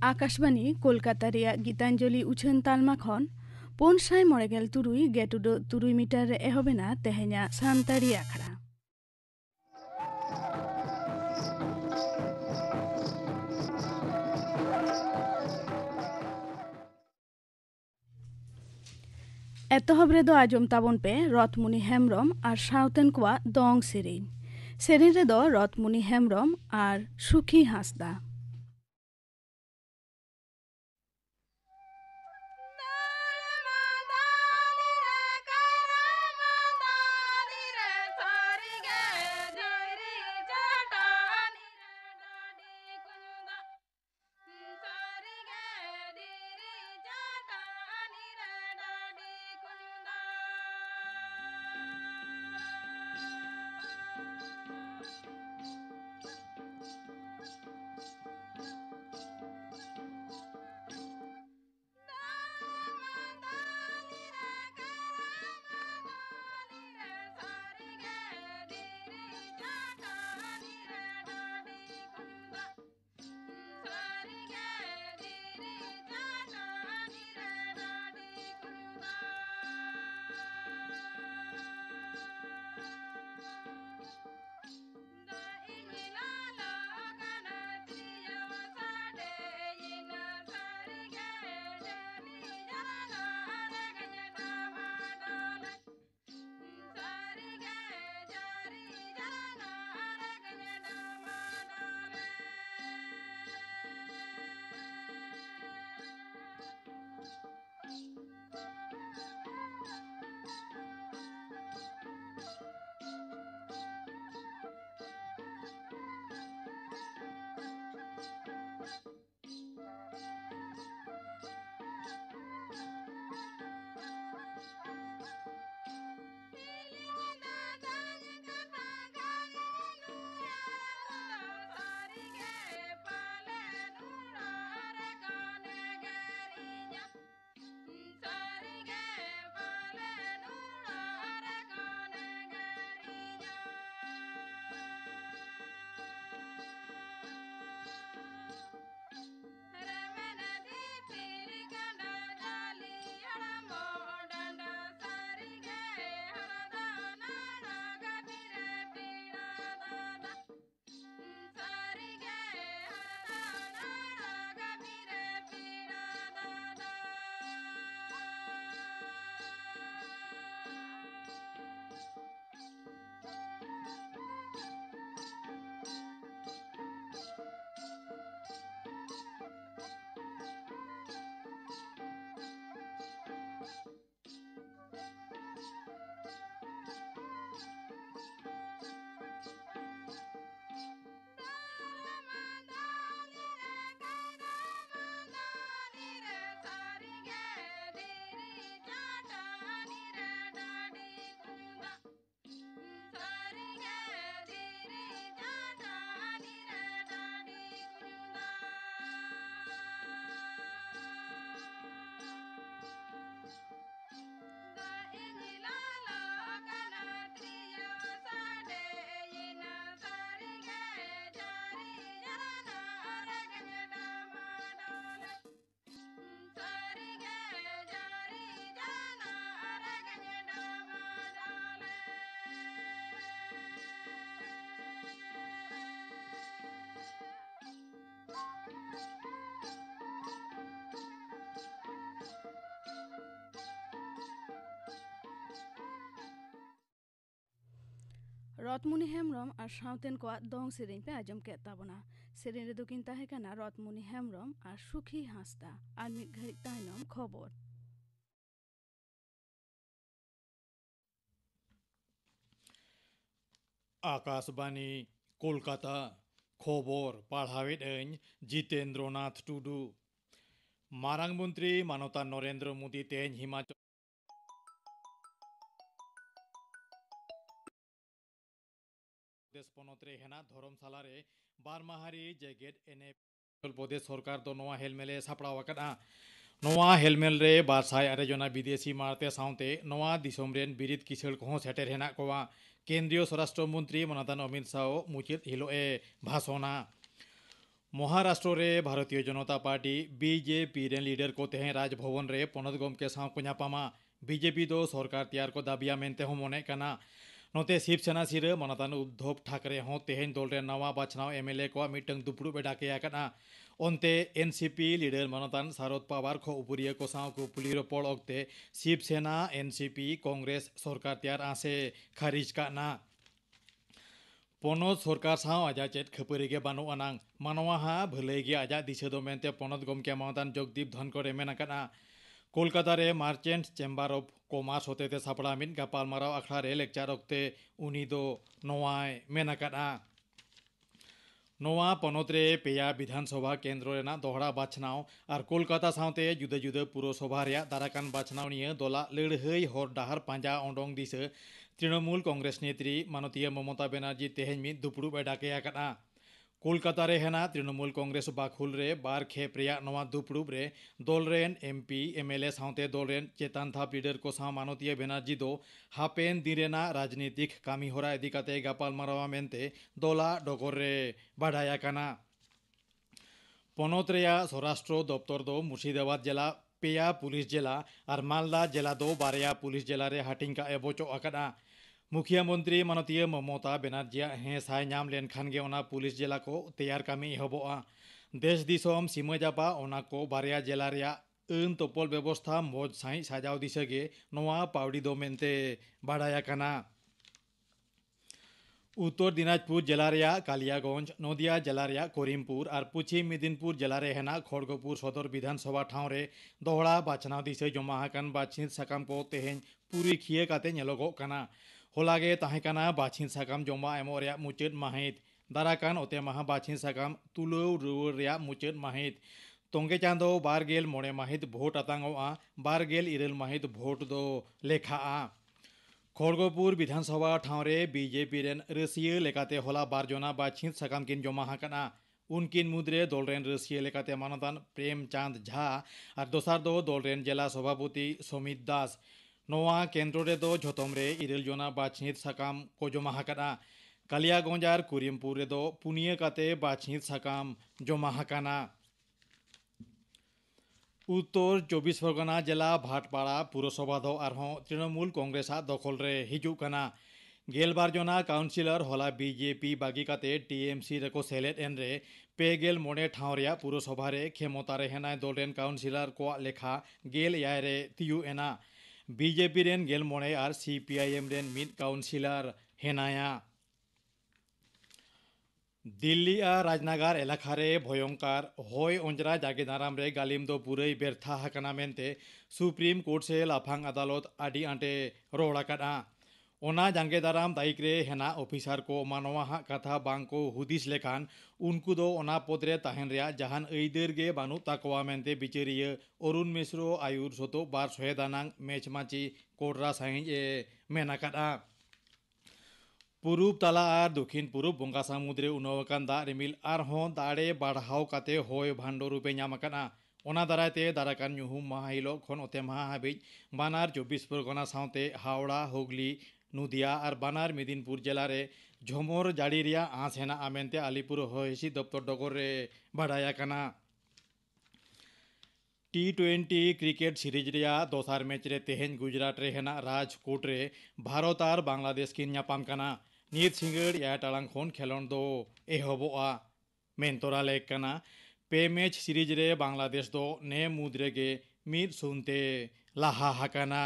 आकाशवाणी कोलकाता रेया गीतांजलि उछान तालमा खन 593 गेटुडो 3 मीटर एहबेना तेहेnya सानतारी आखड़ा एतहब रेदो आजम ताबन पे रथमुनि हेमब्रम और साउतेन कोआ दंग सेरेन रेदो रथमुनि हेमब्रम और सुखी हांसदा रथमुनि हेमब्रम और साउतेन कोआ दंग सेरेन पे आजम के ताबना सेरेन रे दोकिन ताहे काना रथमुनि हेमब्रम और सुखी हांसदा और मिद घड़ी ताइनम खबर आकाशवाणी कोलकाता खबर पढ़ावेद जितेंद्रनाथ टुडू मारांग मंत्री मानवता नरेंद्र मोदी तेज हिमाचल पनतरे हेना धर्मशाला रे बारमाहारी जेगेट एने प्रदेश सरकार दो नवा हेलमेले सापड़ावाकदा नवा हेलमेल रे 200 जना विदेशी मारते साउते नवा दिसोम रेन बिरिद किसळ को सेटेर हेना कोवा केंद्रीय स्वराष्ट्र मंत्री मनोता अमित शाह मुचित हिलो ए भाषणा महाराष्ट्र रे भारतीय जनता पार्टी बीजेपी रे लीडर को तेहे राजभवन रे पोनत गमके साव को ᱧᱟᱯᱟᱢᱟ बीजेपी दो सरकार तैयार को दाबिया मेनते हो मने कना नोते शिवसेना सिरे मनतान उद्धव ठाकरे हो तेहेन दल रे नवा बाछनाव एमएलए को मिटंग दुपड़ू बेडाके याकना ओनते एनसीपी लीडर मनतान शरद पवार को उपरिय को साव को पुलिरो पोल ओक्ते शिवसेना एनसीपी कांग्रेस सरकार तैयार आसे खारिज काना पनत सरकार साव आजा चेत खपरिगे बानु अनां मानवा हा भलेगे आजा दिशा दो मेनते पनत गमके मानतान जगदीप धनखड़ मेनाकाना कोलकाता रे मार्चेंट चेम्बर ऑफ कॉमर्स होते सापड़ा मिन गापालमाराव आखड़ा रे लेक्चर ओक्ते उनी दो नोवाय मेनाकाना नोवा पनत रे पेया विधानसभा केंद्र रेना दोहरा बाछनाव और कोलकाता सावते जुदा जुदा पुरसभा रे दाराकान बाछनाव निये दोला लड़हई हर डाहर पांजा ओंडोंग दिसे तृणमूल कांग्रेस नेत्री माननीय ममता बनर्जी तेहेन मिद दुपड़ू बेडाके आकना कोलकाता रे हेना तृणमूल कांग्रेस बाखुल रे बार खेप रेया नवा दुपड़ू रे दल रेन एमपी एमएलए सावते दल रेन चेतान थाप लीडर को साव माननीय बनर्जी दो हापेन दिरेना राजनीतिक कामी होरा इदिकाते गापाल मारावा मेनते दोला डगर रे बाडाया काना पनत रेया स्वराष्ट्र दफ्तर दो मुर्शिदाबाद जिला पेया पुलिस जिला और मालदा जिला दो बारया पुलिस जिला रे हाटिंग का एबोचो अकना मुखिया मंत्री माननीय ममता बनर्जी हे साय नाम लेनखान गे ओना पुलिस जिला को तैयार कामी एहबोआ देश दिसोम सीमा जापा ओना को बारया जिला रेया अन तोपल व्यवस्था मौज साई साजाव दिसगे नोआ पावड़ी दो मेनते बाडाया काना उत्तर दिनाजपुर जिला रेया कालियागंज नदिया जिला रेया करीमपुर और पश्चिम मेदिनीपुर जिला रे हेना खड़गपुर सदर विधानसभा ठाव रे दोहड़ा बाछनाव दिसे जमा हाकान बाछित साकाम को तेहेन पूरी खिए काते नेलोगो काना होलागे ताहेकाना बाछित साकाम जमा एमो रेया मुचाद माहित दाराकान ओते माहा बाछित साकाम तुलौ रुवार रेया मुचाद माहित तोंगे चांदो बारगेल मोड़े माहित भोट आतांगोआ बारगेल इरेल माहित भोट दो लेखाआ खड़गपुर विधानसभा ठाव रे बीजेपी रेन रसिया लेकाते होला बारजना बाछित साकाम किन जमा हाकाना उनकिन मुद्रे दल रेन रसिया लेकाते मानतान प्रेमचांद झा और दोसार दो दल रेन जिला सभापति समित दास नोआ केंद्र रे दो झोतम रे इरेल जना बाछित साकाम को जमा हाकाना कालियागंज और करीमपुर रे दो पुनिया काते बाछित साकाम जमा हाकाना उत्तर 24 परगना जिला भाटपाड़ा पुरसभा दो आरहों तृणमूल कांग्रेस दखल रे हिजुग काना गेलबार जना काउंसिलर होला बीजेपी बागी काते टीएमसी रे को सेलेट एन रे पेगेल मोड़े ठाव रेया पुरसभा रे खेमता रे हेनाय दल रेन काउंसिलर को लेखा गेल याय रे तियु एना बीजेपी रेन गेल मोड़े और सीपीआईएम रेन मिद काउंसिलर हेनाया दिल्ली और राजनगर एलाका रे भयंकर हय अंजरा जागे दाराम रे गालिम दो पुरई बेरथा हाकना मेनते सुप्रीम कोर्ट से लाफांग अदालत आडी आंटे रोड़ा काटा ओना जांगे दाराम दायिक रे हेना ऑफिसर को मानवा हा कथा बांग को हुदिस लेखान उनको दो ओना पद रे ताहेन रेया जहान ऐदर गे बानु ताकवा मेनते बिचारिया अरुण मिश्रो आयुर सोतो बार सोहेदानांग मैच माची कोडरा साहिं ए मेना काटा पूर्व तला और दक्षिण पूर्व बंगा समुद्रे उनवकान दा रिमिल आरहों दाड़े बाढ़ाव काते होय भांडो रूपे नामकाना ओना दारायते दाराकान ᱧᱩᱦᱩᱢ माहा हिलो खन ओते माहा हाबिज बानार 24 परगना सावते हावड़ा हुगली नदिया और बानार मेदिनीपुर जिला रे झमोर जाड़ी रिया आस हेना आमेनते आलीपुर होयसी दफ्तर डगर रे बाडाया काना T20 क्रिकेट सीरीज रिया दोसार मैच रे तेहेन गुजरात रे हेना राजकोट रे भारत और बांग्लादेश की ᱧᱟᱯᱟᱢ काना नीत सिंगड़ या टालांग खोन खेलोन दो एहबोआ मेनतोरा लेक काना पे मैच सीरीज रे बांग्लादेश दो ने मुद्रे गे मीर सुनते लाहा हाकाना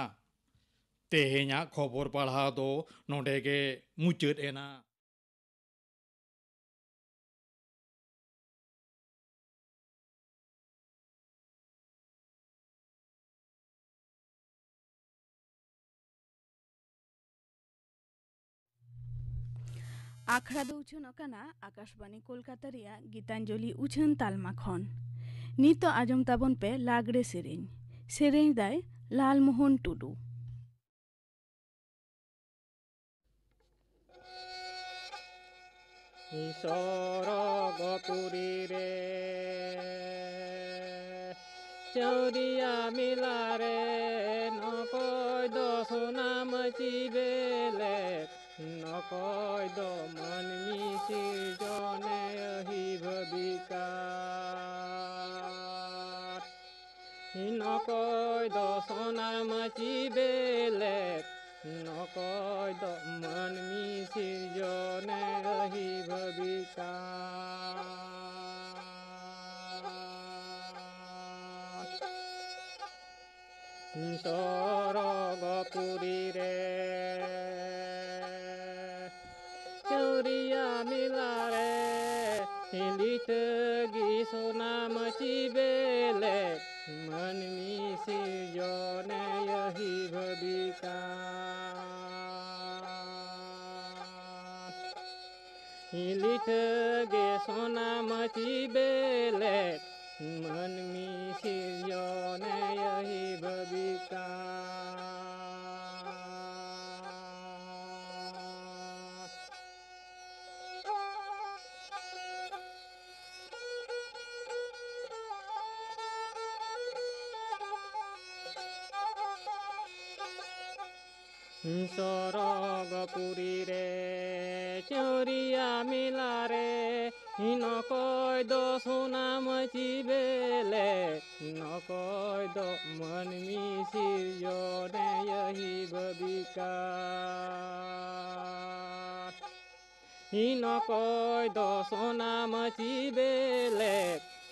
तेहेना खबर पढ़ा दो नोडे गे मुचाद एना आखड़ा दो उछन अकाना आकाशवाणी कोलकाता रिया गीतांजलि उछन तालमा खन नितो आजम ताबन पे लागड़े सेरेñ दाय लालमोहन टुडू सरगपुरी रे चौरिया मिला रे नकय दो सोनाम चिबेले नकय दो मन मिसिर जने हि भबिका नकय दो सोनार माची बेले नकय दो मानमी सिरजने रही भविका सरगपुरी रे चौरिया मिला रे हिलित गी सोना मची बेले मनमी सिरजने यही भविका हिलित गे सोना मची बेले मनमी सिरजने यही भविका सरगपुरी रे चौरिया मिला रे नकय दो सोना मची बेले नकय दो मनमी सिरजने यही भविका नकय दो सोना मची बेले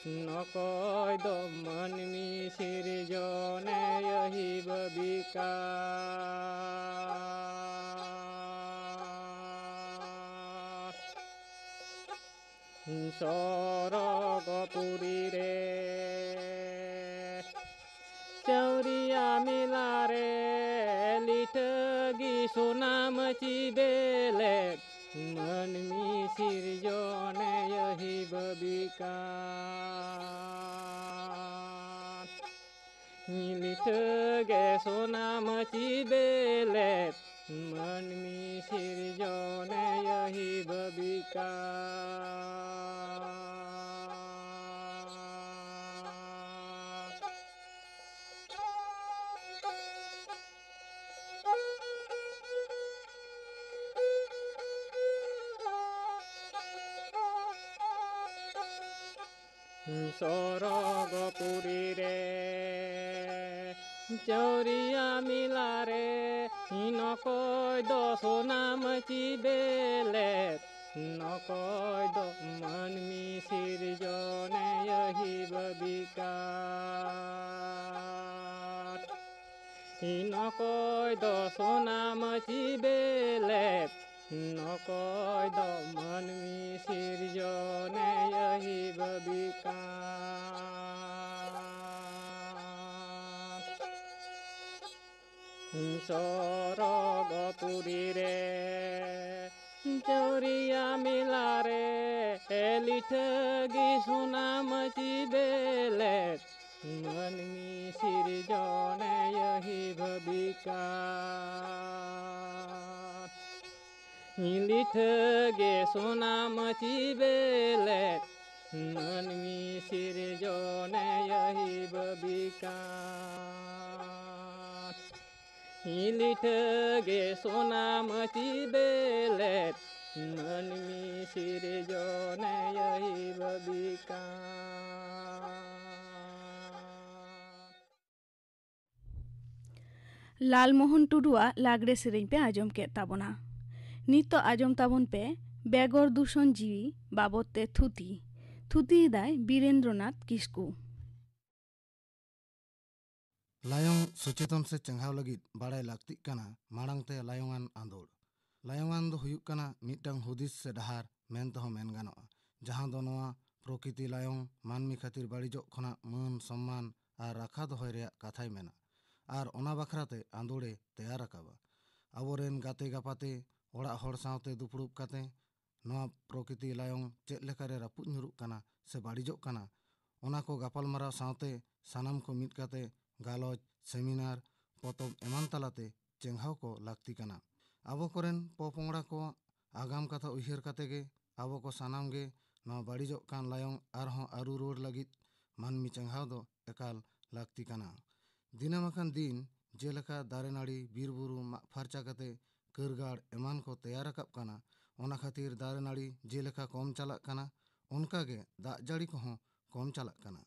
नकय दो मनमी सिरजने यही भविका सरगपुरी रे चौरिया मिला रे लिटगी सोना मची बेले मनमी सिरजने यही भविका लिटगे सोना मची बेले मनमी सिरजने यही भविका सरगपुरी रे चौरिया मिला रे नकय दो सोना मची बेले नकय दो मनमी सिरजने यही भविका नकय दो सोना मची बेले नकय दो मनमी सिरजने यही भविका सरगपुरी रे चौरिया मिला रे लिटगी सोना मची बेले मनमी सिरजने यही भविका लिटगे सोना मची बेले मनमी सिरजने यही भविका लिटगे सोना मची बेले मनमी सिरजने यही भविका लालमोहन टुडुआ लागड़े सेरें पे आजम के ताबोना नित आजम ताबन पे बेगर दूषण जीवी बाबते थुती दाय बीरेंद्रनाथ किस्कू लायोंग सचेतन से चंगाव लगित बाड़ाय लाक्ति काना माड़ांग ते लायोंगान आंदोड़ लायोंगान दो हुयुक काना मिटांग हुदिस से डहार मेन तहो मेन गानोआ जहां दो नोआ प्रकृति लायोंग मानमी खातिर बाड़िजोग खना मान सम्मान आर राखा दोहय रेया काथाय मेना आर ओना बाखराते आंदोड़े तैयार राकाबा आबोरेन गाते गापाते ओड़ा हड़ सावते दुपुड़ुब काते नोआ प्रकृति लायोंग चेद लेकारे रापुद ᱧᱩᱨᱩᱜ काना से बाड़िजोग काना ओना को गापालमाराव सावते सानाम को मिद काते गालोच सेमिनार पतब एमान तालाते चेंघाव को लाक्ति काना आबो कोरेन पोपोंगड़ा को आगाम कथा उयहर कातेगे आबो को सानाम गे नोआ बाड़िजोग कान लायोंग आरहों आरु रोड लगित मानमी चेंघाव दो एकाल लाक्ति काना दिनमाकान दिन जेलेका दारे नाड़ी बीर बुरु माग फारचा काते करगाड़ एमान को तैयार राकाब काना ओना खातिर दारे नाड़ी जेलेका कम चालाक काना ओनकागे दाग जाड़ी कोहों कम चालाक काना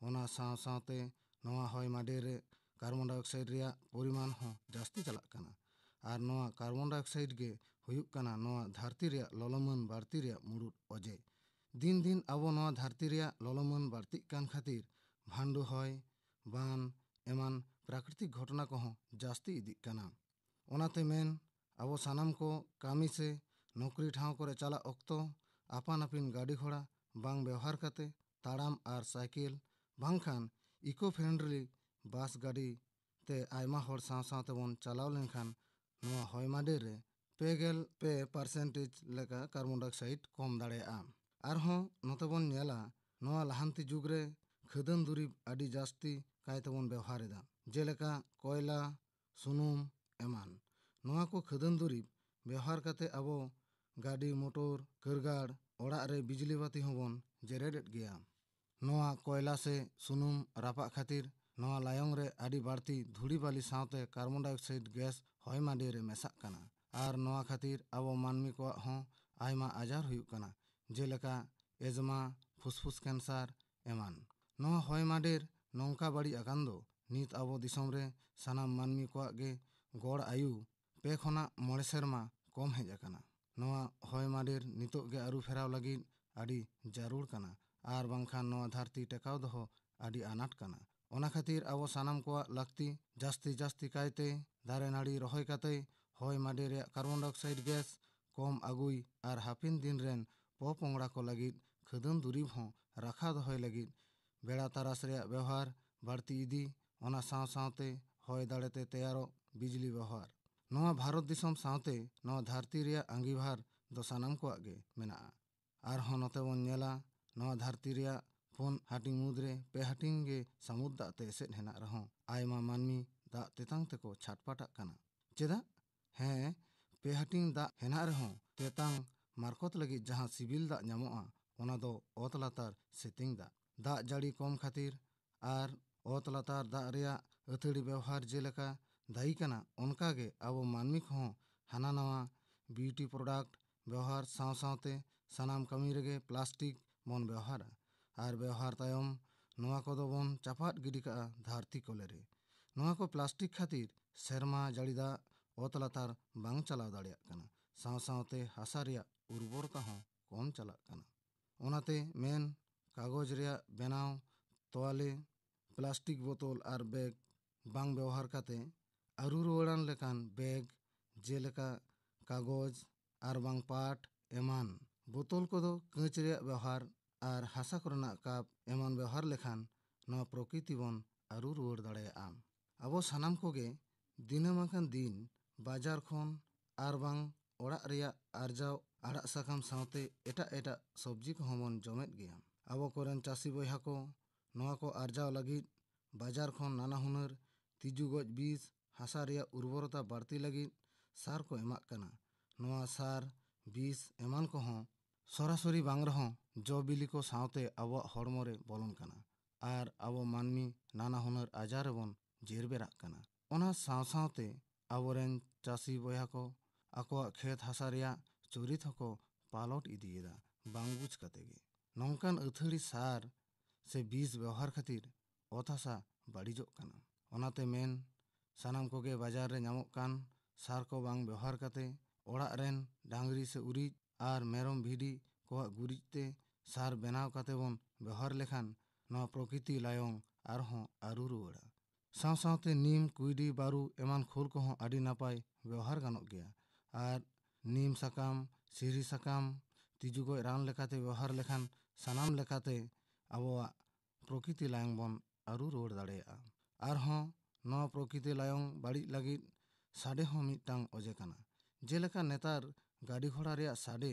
ओना साव सावते ᱱᱚᱣᱟ ᱦᱚᱭ ᱢᱟᱰᱮ ᱨᱮ ᱠᱟᱨᱵᱚᱱ ᱰᱟᱭᱚᱠᱥᱟᱭᱤᱰ ᱨᱮᱭᱟᱜ ᱯᱚᱨᱤᱢᱟᱱ ᱦᱚᱸ ᱡᱟᱹᱥᱛᱤ ᱪᱟᱞᱟᱜ ᱠᱟᱱᱟ ᱟᱨ ᱱᱚᱣᱟ ᱠᱟᱨᱵᱚᱱ ᱰᱟᱭᱚᱠᱥᱟᱭᱤᱰ ᱜᱮ ᱦᱩᱭᱩᱜ ᱠᱟᱱᱟ ᱱᱚᱣᱟ ᱫᱷᱟᱹᱨᱛᱤ ᱨᱮᱭᱟᱜ ᱞᱚᱞᱚᱢᱟᱱ ᱵᱟᱹᱲᱛᱤ ᱨᱮᱭᱟᱜ ᱢᱩᱲᱩᱫ ᱚᱡᱮ। ᱫᱤᱱ ᱫᱤᱱ ᱟᱵᱚ ᱱᱚᱣᱟ ᱫᱷᱟᱹᱨᱛᱤ ᱨᱮᱭᱟᱜ ᱞᱚᱞᱚᱢᱟᱱ ᱵᱟᱹᱲᱛᱤᱜ ᱠᱟᱱ ᱠᱷᱟᱹᱛᱤᱨ ᱵᱷᱟᱱᱰᱩ ᱦᱚᱭ, ᱵᱟᱱ ᱮᱢᱟᱱ ᱯᱨᱟᱠᱨᱤᱛᱤᱠ ᱜᱷᱚᱴᱚᱱᱟ ᱠᱚᱦᱚᱸ ᱡᱟᱹᱥᱛᱤ ᱤᱫᱤᱜ ᱠᱟᱱᱟ। ᱚᱱᱟᱛᱮ ᱢᱮᱱ ᱟᱵᱚ ᱥᱟᱱᱟᱢ ᱠᱚ ᱠᱟᱹᱢᱤ ᱥᱮ ᱱᱚᱠᱨᱤ ᱴᱷᱟᱶ ᱠᱚᱨᱮ ᱪᱟᱞᱟᱜ ᱚᱠᱛᱚ ᱟᱯᱟᱱ ᱟᱹᱯᱤᱱ ᱜᱟᱹᱰᱤ ᱜᱷᱚᱲᱟ ᱵᱟᱝ ᱵᱮᱣᱦᱟᱨ ᱠᱟᱛᱮ ᱛᱟᱲᱟᱢ ᱟᱨ ᱥᱟᱭᱠᱮᱞ ᱵᱟᱝᱠᱷᱟᱱ ᱤᱠᱳ ᱯᱷᱨᱮন্ডলি ᱵᱟᱥ ᱜᱟᱹᱰᱤ তে আয়মা হড় সাঁ সাঁ তেবন চালাও লেনখান নোয়া হয় মাডে রে পেগেল% লেকা কার্বন ডাইঅক্সাইড কম দাড়েয়া আরহঁ নতেবন নেলা নোয়া লাহান্তি যুগরে খদন দুরিব আডি জাস্তি কায়তেবন ব্যবহার এদা যেলেকা কয়লা সুনুম এমান নোয়া কো খদন দুরিব ব্যবহার কাতে আবো গাড়ি মোটর কারগাড় ওড়াগ রে বিজলি বাতি হবন জেরেডেড গিয়া নোয়া কয়লা সে সুনুম রাপা খাতির ᱱᱚᱣᱟ ᱞᱟᱭᱚᱝ ᱨᱮ ᱟᱹᱰᱤ ᱵᱟᱹᱲᱛᱤ ᱫᱷᱩᱲᱤ ᱵᱟᱹᱞᱤ ᱥᱟᱶᱛᱮ ᱠᱟᱨᱵᱚᱱ ᱰᱟᱭᱚᱠᱥᱟᱭᱤᱰ ᱜᱮᱥ ᱦᱚᱭ ᱢᱟᱰᱮ ᱨᱮ ᱢᱮᱥᱟᱜ ᱠᱟᱱᱟ ᱟᱨ ᱱᱚᱣᱟ ᱠᱷᱟᱹᱛᱤᱨ ᱟᱵᱚ ᱢᱟᱹᱱᱢᱤ ᱠᱚᱣᱟᱜ ᱦᱚᱸ ᱟᱭᱢᱟ ᱟᱡᱟᱨ ᱦᱩᱭᱩᱜ ᱠᱟᱱᱟ ᱡᱮᱞᱮᱠᱟ ᱮᱡᱢᱟ, ᱯᱷᱩᱥᱯᱷᱩᱥ ᱠᱮᱱᱥᱟᱨ ᱮᱢᱟᱱ। ᱱᱚᱣᱟ ᱦᱚᱭ ᱢᱟᱰᱮᱨ ᱱᱚᱝᱠᱟ ᱵᱟᱹᱲᱤᱡ ᱟᱠᱟᱱ ᱫᱚ ᱱᱤᱛ ᱟᱵᱚ ᱫᱤᱥᱚᱢ ᱨᱮ ᱥᱟᱱᱟᱢ ᱢᱟᱹᱱᱢᱤ ᱠᱚᱣᱟᱜ ᱜᱮ ᱜᱚᱲ ᱟᱭᱩ 2 ᱠᱷᱚᱱᱟᱜ 9 ᱥᱮᱨᱢᱟ ᱠᱚᱢ ᱦᱮᱡ ᱟᱠᱟᱱᱟ। ᱱᱚᱣᱟ ᱦᱚᱭ ᱢᱟᱰᱮᱨ ᱱᱤᱛᱚᱜ ᱜᱮ ᱟᱹᱨᱩ ᱯᱷᱮᱨᱟᱣ ᱞᱟᱹᱜᱤᱫ ᱟᱹᱰᱤ ᱡᱟᱹᱨᱩᱲ ᱠᱟᱱᱟ ᱟᱨ ᱵᱟᱝᱠᱷᱟᱱ ᱱᱚᱣᱟ ᱫᱷᱟᱹᱨᱛᱤ ᱴᱮᱠᱟᱣ ᱫᱚᱦᱚ ᱟᱹᱰᱤ ᱟᱱᱟᱴ ᱠᱟᱱᱟ। ᱚᱱᱟ ᱠᱷᱟᱹᱛᱤᱨ ᱟᱵᱚ ᱥᱟᱱᱟᱢ ᱠᱚᱣᱟᱜ ᱞᱟᱹᱠᱛᱤ ᱡᱟᱹᱥᱛᱤ ᱠᱟᱭᱛᱮ ᱫᱟᱨᱮ ᱱᱟᱹᱲᱤ ᱨᱚᱦᱚᱭ ᱠᱟᱛᱮ ᱦᱚᱭ ᱢᱟᱰᱮ ᱨᱮᱭᱟᱜ ᱠᱟᱨᱵᱚᱱ ᱰᱟᱭᱚᱠᱥᱟᱭᱤᱰ ᱜᱮᱥ ᱠᱚᱢ ᱟᱹᱜᱩᱭ ᱟᱨ ᱦᱟᱯᱮᱱ ᱫᱤᱱ ᱨᱮᱱ ᱯᱚᱯᱚᱝᱲᱟ ᱠᱚ ᱞᱟᱹᱜᱤᱫ ᱠᱷᱟᱹᱫᱟᱹᱱ ᱫᱩᱨᱤᱵ ᱦᱚᱸ ᱨᱟᱠᱷᱟ ᱫᱚᱦᱚᱭ ᱞᱟᱹᱜᱤᱫ ᱵᱮᱲᱟ ᱛᱟᱨᱟᱥ ᱨᱮᱭᱟᱜ ᱵᱮᱣᱦᱟᱨ ᱵᱟᱹᱲᱛᱤ ᱤᱫᱤ ᱚᱱᱟ ᱥᱟᱶᱛᱮ ᱦᱚᱭ ᱫᱟᱲᱮᱛᱮ ᱛᱮᱭᱟᱨᱚᱜ ᱵᱤᱡᱽᱞᱤ ᱵᱮᱣᱦᱟᱨ। ᱱᱚᱣᱟ ᱵᱷᱟᱨᱚᱛ ᱫᱤᱥᱚᱢ ᱥᱟᱶᱛᱮ ᱱᱚᱣᱟ ᱫᱷᱟᱹᱨᱛᱤ ᱨᱮᱭᱟᱜ ᱟᱸᱜᱤᱵᱷᱟᱨ ᱫᱚ ᱥᱟᱱᱟᱢ ᱠᱚᱣᱟᱜ ᱜᱮ ᱢᱮᱱᱟᱜᱼᱟ। ᱟᱨᱦᱚᱸ ᱱᱚᱛᱮ ᱵᱚᱱ ᱧᱮᱞᱟ ᱱᱚᱣᱟ ᱫᱷᱟᱹᱨᱛᱤ ᱨᱮᱭᱟᱜ 4 ᱦᱟᱹᱴᱤᱧ ᱢᱩᱫᱽᱨᱮ 2 ᱦᱟᱹᱴᱤᱧ ᱜᱮ ᱥᱟᱹᱢᱩᱫ ᱫᱟᱜ ᱛᱮ ᱮᱥᱮᱫ ᱦᱮᱱᱟᱜ ᱨᱮᱦᱚᱸ ᱟᱭᱢᱟ ᱢᱟᱹᱱᱢᱤ ᱫᱟᱜ ᱛᱮᱛᱟᱝ ᱛᱮᱠᱚ ᱪᱷᱟᱴᱯᱟᱴᱟᱜ ᱠᱟᱱᱟ। ᱪᱮᱫᱟᱜ? ᱦᱮᱸ 2 ᱦᱟᱹᱴᱤᱧ ᱫᱟᱜ ᱦᱮᱱᱟᱜ ᱨᱮᱦᱚᱸ ᱛᱮᱛᱟᱝ ᱢᱟᱨᱠᱚᱛ ᱞᱟᱹᱜᱤᱫ ᱡᱟᱦᱟᱸ ᱥᱤᱵᱤᱞ ᱫᱟᱜ ᱧᱟᱢᱚᱜᱼᱟ ᱚᱱᱟ ᱫᱚ ᱚᱛ ᱞᱟᱛᱟᱨ ᱥᱤᱛᱤᱝ ᱫᱟᱜ। ᱫᱟᱜ ᱡᱟᱹᱲᱤ ᱠᱚᱢ ᱠᱷᱟᱹᱛᱤᱨ ᱟᱨ ᱚᱛ ᱞᱟᱛᱟর ᱫᱟᱜ ᱨᱮᱭᱟᱜ ᱟᱹᱛᱷᱟᱹᱲᱤ ᱵᱮᱣᱦᱟর ᱡᱮᱞᱮᱠᱟ ᱫᱟয়ী ᱠᱟᱱᱟ ᱚᱱᱠᱟᱜᱮ ᱟᱵᱚ ᱢᱟᱹᱱᱢᱤ ᱠᱚᱦᱚᱸ ᱦᱟᱱᱟ ᱱᱟᱣᱟ ᱵᱤᱭᱩᱴᱤ ᱯᱨᱚᱰᱟᱠᱴ ᱵᱮᱣᱦᱟর ᱥᱟᱶᱛᱮ ᱥᱟᱱᱟᱢ ᱠᱟᱹᱢᱤ ᱨᱮᱜᱮ ᱯᱞᱟᱥᱴᱤᱠ ᱵᱚᱱ ᱵᱮᱣᱦᱟᱨᱟ ᱟᱨ ᱵᱮᱣᱦᱟর ᱛᱟᱭᱚᱢ ᱱᱚᱣᱟ ᱠᱚᱫᱚ ᱵᱚᱱ ᱪᱟᱯᱟᱫ ᱜᱤᱰᱤ ᱠᱟᱜᱼᱟ ᱫᱷᱟᱹᱨᱛᱤ ᱠᱚᱞᱮ। ᱱᱚᱣᱟ ᱠᱚ ᱯᱞᱟᱥᱴᱤᱠ ᱠᱷᱟᱹᱛᱤর ᱥᱮᱨᱢᱟ ᱡᱟᱹᱲᱤ ᱫᱟᱜ ᱚᱛ ᱞᱟᱛᱟᱨ ᱵᱟᱝ ᱪᱟᱞᱟᱣ ᱫᱟᱲᱮᱭᱟᱜ ᱠᱟᱱᱟ ᱥᱟᱶᱛᱮ ᱦᱟᱥᱟ ᱨᱮᱭᱟᱜ ᱩᱨᱵᱚᱨᱚᱛᱟ ᱦᱚᱸ ᱠᱚᱢ ᱪᱟᱞᱟᱜ ᱠᱟᱱᱟ। ᱚᱱᱟᱛᱮ ᱢᱮᱱ ᱠᱟᱜᱚᱡᱽ ᱨᱮᱭᱟᱜ ᱵᱮᱱᱟᱣ ᱛᱳᱣᱟᱞᱮ ᱯᱞᱟᱥᱴᱤক ᱵᱳᱛᱚᱞ ᱟᱨ ᱵᱮᱜᱽ ᱵᱟᱝ ᱵᱮᱣᱦᱟর ᱠᱟᱛᱮ ᱟᱹᱨᱩ ᱨᱩᱣᱟᱹᱲᱟᱱ ᱞᱮᱠᱟᱱ ᱵᱮᱜᱽ ᱡᱮᱞᱮᱠᱟ ᱠᱟᱜᱚᱡᱽ ᱟᱨ ᱵᱟᱝ ᱯᱟᱴ ᱮᱢᱟᱱ ᱵᱳᱛᱚᱞ ᱠᱚᱫᱚ ᱠᱟᱸᱪ ᱨᱮᱭᱟᱜ ᱵᱮᱣᱦᱟর ᱟᱨ ᱦᱟᱥᱟ ᱠᱚᱨᱮᱱᱟᱜ ᱠᱟᱯ ᱮᱢᱟᱱ ᱵᱮᱣᱦᱟর ᱞᱮᱠᱷᱟᱱ ᱱᱚᱣᱟ ᱯᱨᱚᱠᱤᱛᱤ ᱵᱚᱱ ᱟᱹᱨᱩ ᱨᱩᱣᱟᱹᱲ ᱫᱟᱲᱮᱭᱟᱜᱼᱟ। ᱟᱵᱚ ᱥᱟᱱᱟᱢ ᱠᱚᱜᱮ ᱫᱤᱱᱟᱹᱢ ᱟᱠᱟᱱ ᱫᱤᱱ ᱵᱟᱡᱟᱨ ᱠᱷᱚᱱ ᱟᱨ ᱵᱟᱝ ᱚᱲᱟᱜ ᱨᱮᱭᱟᱜ ᱟᱨᱡᱟᱣ ᱟᱲᱟᱜ ᱥᱟᱠᱟᱢ ᱥᱟᱶᱛᱮ ᱮᱴᱟᱜ ᱥᱚᱵᱽᱡᱤ ᱠᱚᱦᱚᱸ ᱵᱚᱱ ᱡᱚᱢᱮᱫ ᱜᱮᱭᱟ। ᱟᱵᱚ ᱠᱚᱨᱮᱱ ᱪᱟᱹᱥᱤ ᱵᱚᱭᱦᱟ ᱠᱚ ᱱᱚᱣᱟ ᱠᱚ ᱟᱨᱡᱟᱣ ᱞᱟᱹᱜᱤᱫ ᱵᱟᱡᱟর ᱠᱷᱚᱱ ᱱᱟনা ᱦᱩᱱᱟᱹᱨ ᱛᱤᱡᱩ ᱜᱚᱡ ᱵᱤᱥ ᱦᱟᱥᱟ ᱨᱮᱭᱟᱜ ᱩᱨᱵᱚᱨᱚᱛᱟ ᱵᱟᱹᱲᱛᱤ ᱞᱟᱹᱜᱤᱫ ᱥᱟᱨ ᱠᱚ ᱮᱢᱟᱜ ᱠᱟᱱᱟ। ᱱᱚᱣᱟ ᱥᱟᱨ ᱵᱤᱥ ᱮᱢᱟᱱ ᱠᱚᱦᱚᱸ ᱥᱚᱨᱟᱥᱚᱨᱤ ᱵᱟᱝ ᱨᱮᱦᱚᱸ ᱡᱚ ᱵᱤᱞᱤ ᱠᱚ ᱥᱟᱶᱛᱮ ᱟᱵᱚᱣᱟᱜ ᱦᱚᱲᱢᱚ ᱨᱮ ᱵᱚᱞᱚᱱ ᱠᱟᱱᱟ ᱟᱨ ᱟᱵᱚ ᱢᱟᱹᱱᱢᱤ ᱱᱟᱱᱟ ᱦᱩᱱᱟᱹᱨ ᱟᱡᱟᱨ ᱨᱮᱵᱚᱱ ᱡᱮᱨᱵᱮᱨᱟᱜ ᱠᱟᱱᱟ। ᱚᱱᱟ ᱥᱟᱶᱛᱮ ᱟᱵᱚᱨᱮᱱ ᱪᱟᱹᱥᱤ ᱵᱚᱭᱦᱟ ᱠᱚ ᱟᱠᱚᱣᱟᱜ ᱠᱷᱮᱛ ᱦᱟᱥᱟ ᱨᱮᱭᱟᱜ ᱪᱚᱨᱤᱛ ᱦᱚᱸᱠᱚ ᱯᱟᱞᱚᱴ ᱤᱫᱤᱭᱮᱫᱟ ᱵᱟᱝ ᱵᱩᱡᱽ ᱠᱟᱛᱮ ᱜᱮ। ᱱᱚᱝᱠᱟᱱ ᱟᱹᱛᱷᱟᱹᱲᱤ ᱥᱟᱨ ᱥᱮ ᱵᱤᱥ ᱵᱮᱣᱦᱟর ᱠᱷᱟᱹᱛᱤᱨ ᱚᱛ ᱦᱟᱥᱟ ᱵᱟᱹᱲᱤᱡᱚᱜ ᱠᱟᱱᱟ। ᱚᱱᱟᱛᱮ ᱢᱮᱱ ᱥᱟᱱᱟᱢ ᱠᱚᱜᱮ ᱵᱟᱡᱟᱨ ᱨᱮ ᱧᱟᱢᱚᱜ ᱠᱟᱱ ᱥᱟᱨ ᱠᱚ ᱵᱟᱝ ᱵᱮᱣᱦᱟর ᱠᱟᱛᱮ ᱚᱲᱟᱜ ᱨᱮᱱ ᱰᱟᱝᱨᱤ ᱥᱮ ᱩᱨᱤᱡ ᱟᱨ ᱢᱮᱨᱚᱢ ᱵᱷᱤᱰᱤ ᱠᱚᱣᱟᱜ ᱜᱩᱨᱤᱡ ᱛᱮ ᱥᱟᱨ ᱵᱮᱱᱟᱣ ᱠᱟᱛᱮ ᱵᱚᱱ ᱵᱮᱣᱦᱟর ᱞᱮᱠᱷᱟᱱ ᱱᱚᱣᱟ ᱯᱨᱚᱠᱤᱛᱤ ᱞᱟᱭᱚᱝ ᱟᱨᱦᱚᱸ ᱟᱹᱨᱩ ᱨᱩᱣᱟᱹᱲᱟ। ᱥᱟᱶᱛᱮ ᱱᱤᱢ ᱠᱩᱭᱰᱤ ᱵᱟᱹᱨᱩ ᱮᱢᱟᱱ ᱠᱷᱳᱞ ᱠᱚᱦᱚᱸ ᱟᱹᱰᱤ ᱱᱟᱯᱟᱭ ᱵᱮᱣᱦᱟর ᱜᱟᱱᱚᱜ ᱜᱮᱭᱟ ᱟᱨ ᱱᱤᱢ ᱥᱟᱠᱟᱢ ᱥᱤᱨᱤ ᱥᱟᱠᱟᱢ ᱛᱤᱡᱩ ᱜᱚᱡ ᱨᱟᱱ ᱞᱮᱠᱟᱛᱮ ᱵᱮᱣᱦᱟর ᱞᱮᱠᱷᱟᱱ ᱥᱟᱱᱟᱢ ᱞᱮᱠᱟᱛᱮ ᱟᱵᱚᱣᱟᱜ ᱯᱨᱚᱠᱤᱛᱤ ᱞᱟᱭᱚᱝ ᱵᱚᱱ ᱟᱹᱨᱩ ᱨᱩᱣᱟᱹᱲ ᱫᱟᱲᱮᱭᱟᱜᱼᱟ। ᱟᱨᱦᱚᱸ ᱱᱚᱣᱟ ᱯᱨᱚᱠᱤᱛᱤ ᱞᱟᱭᱚᱝ ᱵᱟᱹᱲᱤᱡ ᱞᱟᱹᱜᱤᱫ ᱥᱟᱰᱮ ᱦᱚᱸ ᱢᱤᱫᱴᱟᱝ ᱚᱡᱮ ᱠᱟᱱᱟ। ᱡᱮᱞᱮᱠᱟ ᱱᱮᱛᱟᱨ ᱜᱟᱹᱰᱤ ᱜᱷᱚᱲᱟ ᱨᱮᱭᱟᱜ ᱥᱟᱰᱮ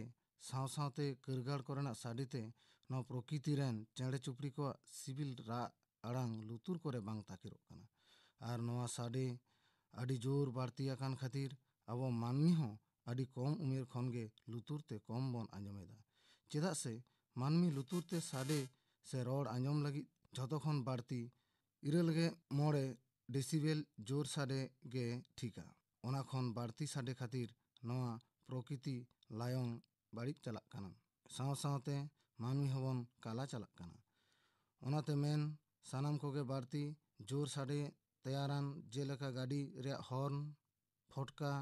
ᱥᱟᱶᱛᱮ ᱠᱟᱹᱨᱜᱟᱲ ᱠᱚᱨᱮᱱᱟᱜ ᱥᱟᱰᱮᱛᱮ ᱱᱚᱣᱟ ᱯᱨᱚᱠᱤᱛᱤ ᱨᱮᱱ ᱪᱮᱬᱮ ᱪᱩᱯᱲᱤ ᱠᱚᱣᱟᱜ ᱥᱤᱵᱤᱞ ᱨᱟᱜ ᱟᱲᱟᱝ ᱞᱩᱛᱩᱨ ᱠᱚᱨᱮ ᱵᱟᱝ ᱛᱟᱠᱮᱨᱚᱜ ᱠᱟᱱᱟ ᱟᱨ ᱱᱚᱣᱟ ᱥᱟᱰᱮ ᱟᱹᱰᱤ ᱡᱳᱨ ᱵᱟᱹᱲᱛᱤ ᱟᱠᱟᱱ ᱠᱷᱟᱹᱛᱤᱨ ᱟᱵᱚ ᱢᱟᱹᱱᱢᱤ ᱦᱚᱸ ᱟᱹᱰᱤ ᱠᱚᱢ ᱩᱢᱮᱨ ᱠᱷᱚᱱᱜᱮ ᱞᱩᱛᱩᱨ ᱛᱮ ᱠᱚᱢ ᱵᱚᱱ ᱟᱸᱡᱚᱢᱮᱫᱟ। ᱪᱮᱫᱟᱜ ᱥᱮ ᱢᱟᱹᱱᱢᱤ ᱞᱩᱛᱩᱨ ᱛᱮ ᱥᱟᱰᱮ ᱥᱮ ᱨᱚᱲ ᱟᱸᱡᱚᱢ ᱞᱟᱹᱜᱤᱫ ᱡᱷᱚᱛᱚ ᱠᱷᱚᱱ ᱵᱟᱹᱲᱛᱤ 9.5 ᱰᱮᱥᱤᱵᱮᱞ ᱡᱳᱨ ᱥᱟᱰᱮ ᱜᱮ ᱴᱷᱤᱠᱟ। ᱚᱱᱟ ᱠᱷᱚᱱ ᱵᱟᱹᱲᱛᱤ ᱥᱟᱰᱮ ᱠᱷᱟᱹᱛᱤᱨ ᱱᱚᱣᱟ ᱯᱨᱚᱠᱤᱛᱤ ᱞᱟᱭᱚᱝ ᱵᱟᱹᱲᱤᱡ ᱪᱟᱞᱟᱜ ᱠᱟᱱᱟ ᱥᱟᱶᱛᱮ ᱢᱟᱹᱱᱢᱤ ᱦᱚᱸᱵᱚᱱ ᱠᱟᱞᱟ ᱪᱟᱞᱟᱜ ᱠᱟᱱᱟ। ᱚᱱᱟᱛᱮ ᱢᱮᱱ ᱥᱟᱱᱟᱢ ᱠᱚᱜᱮ ᱵᱟᱹᱲᱛᱤ जोर साडे तैयारान जेलेका गाड़ी रे हॉर्न फटका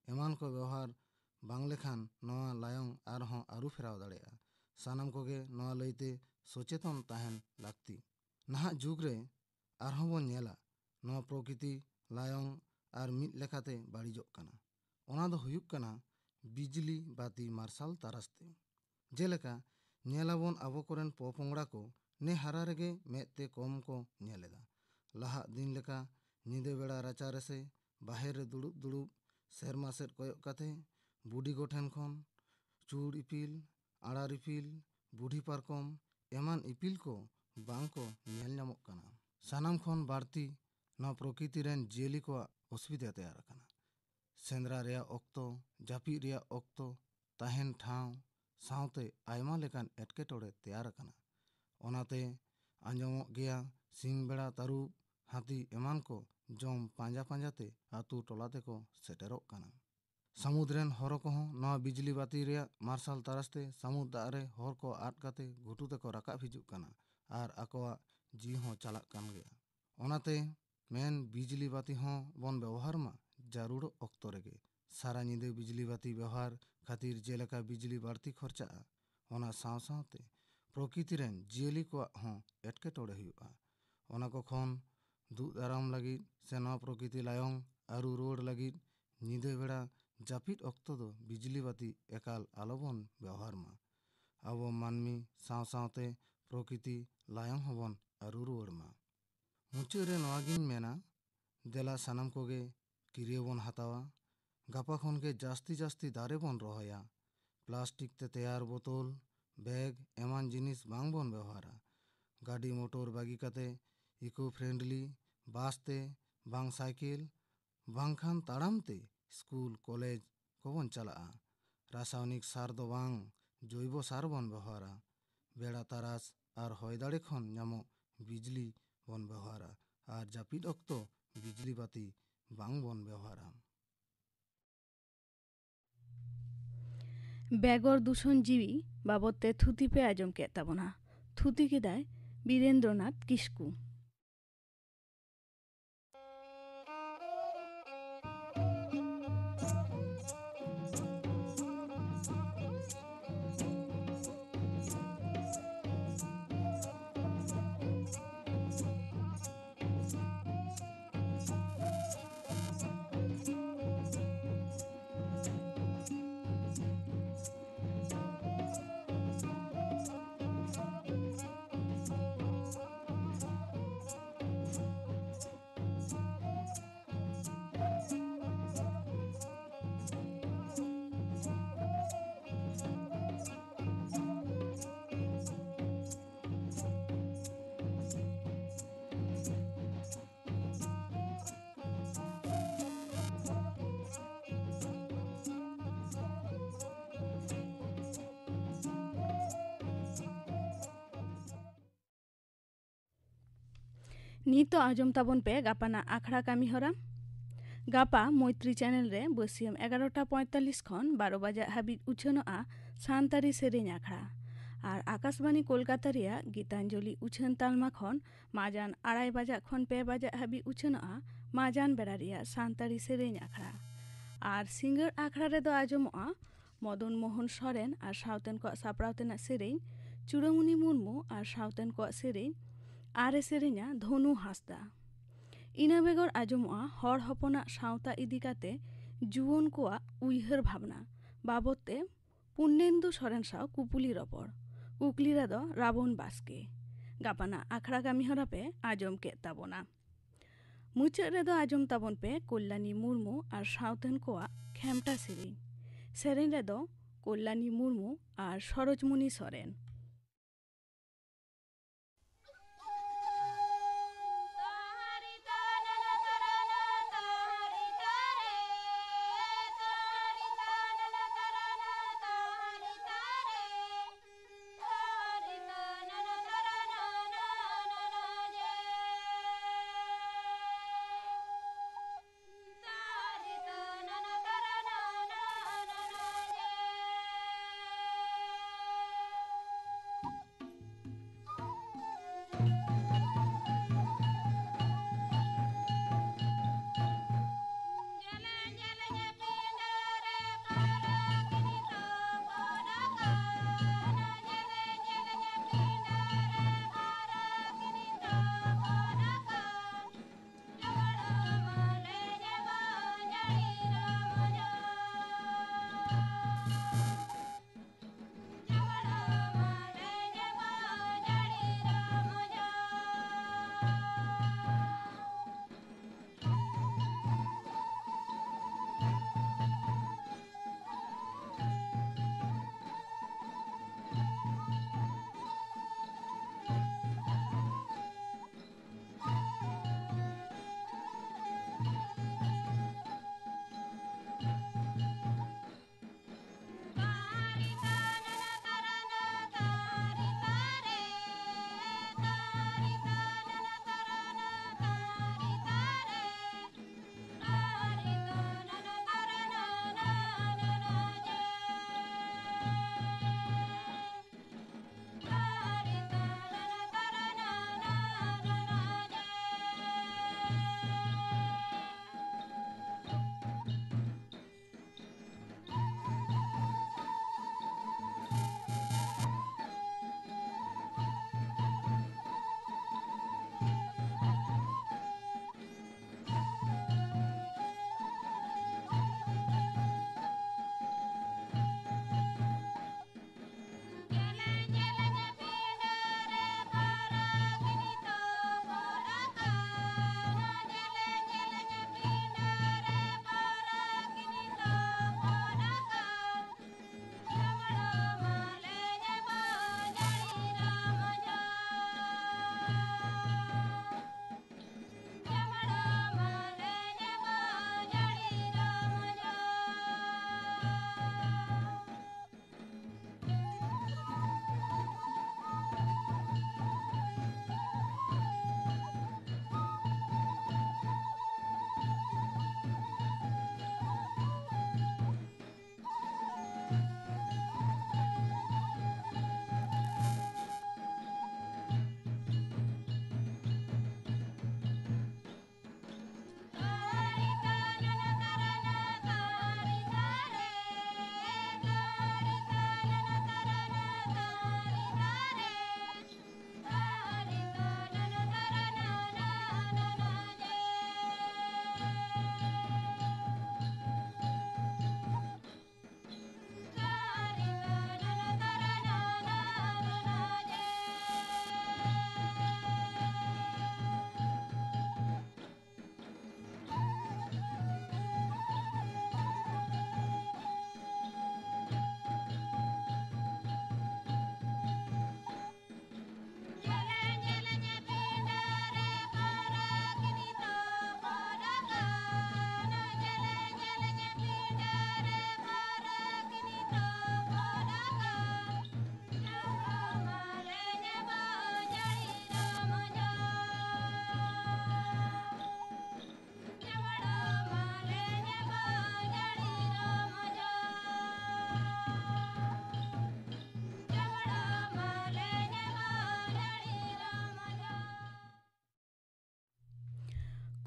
एमान को व्यवहार बांग लेखान नवा लायंग आरहों आरु फेराव दाड़ेगा सानाम कोगे नवा लईते सचेतन ताहन लागती नाहा जुग रे आरहों बन नेला नवा प्रकृति लायंग आर मिद लेखाते बाड़ीजोग कना ओना दो हुयुग कना बिजली बाती मार्शल तारास्ते जेलेका नेलाबन आबो कोरेन पोपोंगड़ा को ने हारा रेगे मेते कम को नेलेदा लाहा दिन लेका नींदे बेड़ा राचा रेसे बाहर रे दुड़ुब दुड़ुब सेरमा सेद कोयक काते बुढ़ी गोठेन खन चूड़ इपिल आड़ार इपिल बुढ़ी पारकम एमान इपिल को बांग को नेल नामक कना सानाम खन बाड़ती नवा प्रकृति रेन जियली को असुविधा तैयार कना सेंद्रा रेया ऑक्तो जापी रेया ऑक्तो ताहेन ठाव सावते आयमा लेकान एटकेटोड़े तैयार कना ओनाते आंजमोग गया सिंह बेड़ा तारुब हाथी एमान को जम पांजा पांजाते आतु टोलाते को सेटेरोग कना समुद्रेन हर को नवा बिजली बाती रेया मार्शल तारास्ते समुद्र दारे हर को आट काते घुटू ते को राकाब हिजुग कना आर आकोआ जी हों चालाक कान गया ओनाते मेन बिजली बाती हों बन व्यवहार मा जारूड़ ऑक्तो रेगे सारा नींदे बिजली बाती व्यवहार खातिर जेलेका बिजली बाड़ती खर्चा ओना साव सावते प्रकृति रेन जियली को हों एटकेटोड़े हुआ ओना को खन दु दाराम लगी से नवा प्रकृति लायंग आरु रोड लगी नींदे बेड़ा जापिद ऑक्तो दो बिजली बाती एकाल आलोबन व्यवहार मा अब मानमी साव सावते प्रकृति लायंग हबन आरु रोड मा मुचाद रे नवागिन मेना देला सानाम कोगे किरियो बन हतावा गापा खन के जास्ती जास्ती दारे बन रहोया प्लास्टिक ते तैयार बोतल बैग एमान जिनिस बांग बन व्यवहारा गाड़ी मोटर बागी काते इको फ्रेंडली बास ते बांग साइकिल बांग खान ताड़ाम ते स्कूल कॉलेज को बन चला रासायनिक सार दो बांग जैव सार बन व्यवहारा बेड़ा तारास आर हय दाड़े खन नामो बिजली बन व्यवहारा आर जापिद ऑक्तो बिजली बाती बांग बन व्यवहारा बेगर दूषण जीवी बाबते थुती पे आजम के ताबना थुती केदाय बीरेंद्रनाथ किस्कू नीतो आजम ताबन पे गापाना आखड़ा कामी हरा गापा मैत्री चैनल रे बसियम 11:45 खन 12 बजा हाबि उछनोआ सानतारी सेरेñ आखड़ा और आकाशवाणी कोलकाता रिया गीतांजलि उछन तालमा खन माजान 2:30 बजा खन 5 बजा हाबि उछनोआ माजान बेड़ा रिया सानतारी सेरेñ आखड़ा और सिंगर आखड़ा रे दो आजमोआ मदन मोहन सोरेन और सावतेन को सापड़ावतेना सेरेñ चूड़ामुनि मुर्मू और सावतेन को सेरेñ आरे सेरेñा धनु हासदा इना बेगर आजमोआ हर हपना सावता इदिकाते जुवन कोआ उइहर भावना बाबते पुन्नेन्दु सोरेन साव कुपुली रपर कुकलीरा दो रावण बास्के गापाना आखड़ा कामी हरापे आजम के ताबना मुचाद रे दो आजम ताबन पे कल्याणी मुर्मू और सावतेन कोआ खेमटा सेरेñ रे दो कल्याणी मुर्मू और सरोजमुनि सोरेन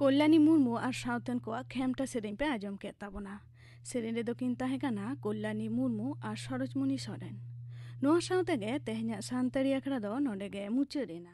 कल्याणी मुर्मू और सावतन को खेमटा सेरें पे आजम के ताबना सेरें रे दो किन ताहे काना कल्याणी मुर्मू और सरोजमुनि सोरेन नोआ सावते गे तेहन्या सानताड़ी आखड़ा दो नोडे गे मुचादेना।